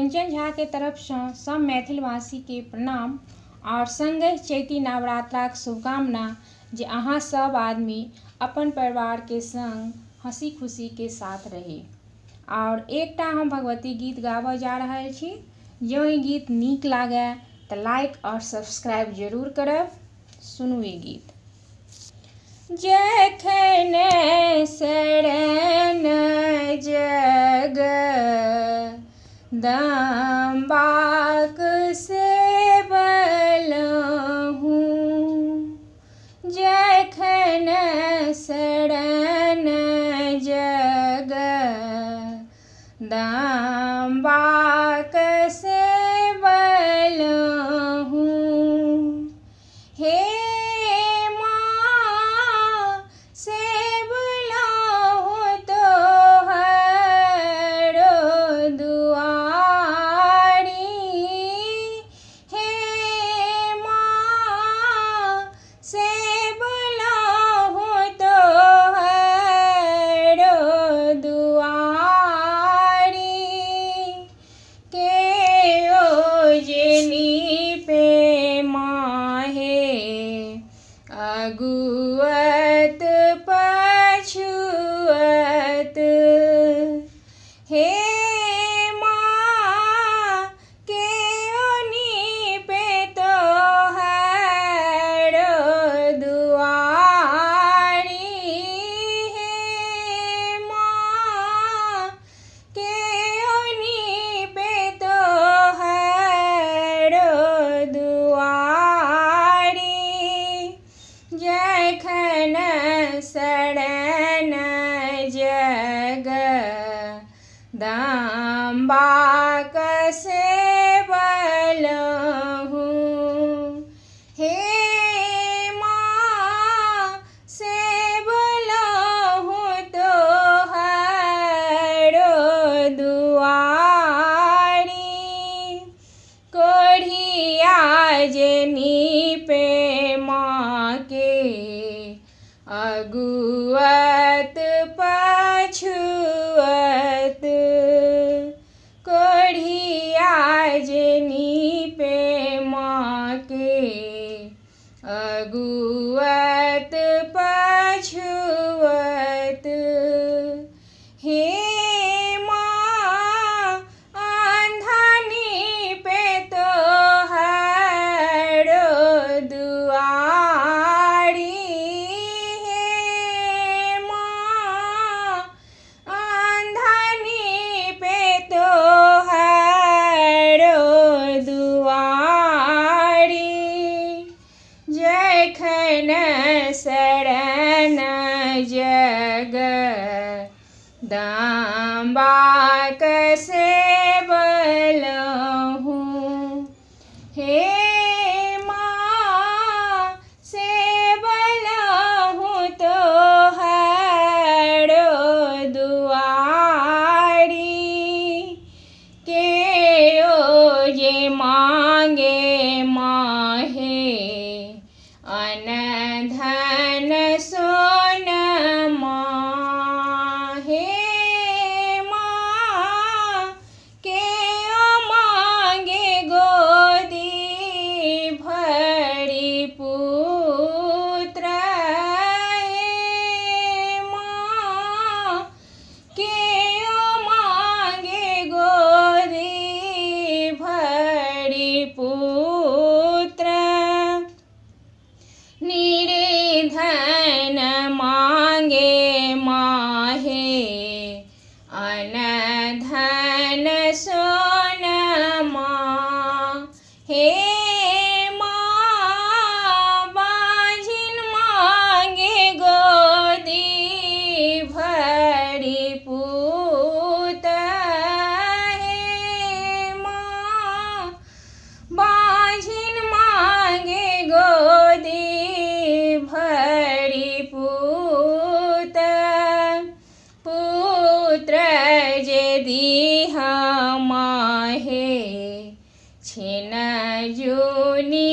कंचन झा के तरफ से सब मैथिलवासी के प्रणाम और संगे चैती नवरात्राक शुभकामना जे अहाँ सब आदमी अपन परिवार के संग हंसी खुशी के साथ रही। और एकटा हम भगवती गीत गाबऽ जा रहल छी। जँ ई गीत नीक लागे तो लाइक और सब्सक्राइब जरूर करब। सुनू ई गीत। जखन शरण जगदम्बाक सेवलहुँ, जखन शरण जगदम्बाक सेवलहुँ, हे अगुअत पछुअत, हे माँ केओ नीपे तोहर दुआरी, हे माँ केओ नीपे तोहर दुआरी, जखन शरण जगदम्बाक सेवलहुँ, हे माँ सेवलहुँ तोहर दुआरी, कोढ़िया जे नीपे माँ के अगुअत पछुअत, कोढ़िया जे नीपे माँ के अगुअत पछुअत, हे माँ अंधा नीपे तोहर दुआरी, जखन शरण जगदम्बाक सेवलहुँ, हे माँ सेवलहुँ तोहर दुआरी, केओ जे मांगे माहे अन्न धन सोनमा, हे माँ केओ मांगे गोदी भरी पुत्र, हे माँ केओ मांगे गोदी भरी पुत्र, निर्धन मांगे माहे अन्न धन सोनमा, हे माँ बाँझिन मांगे गोदी भरी पूत, हे माँ बाँझिन मांगे गोदी भरी पूत, पुत्र जे दीहा माहे छिन जूनि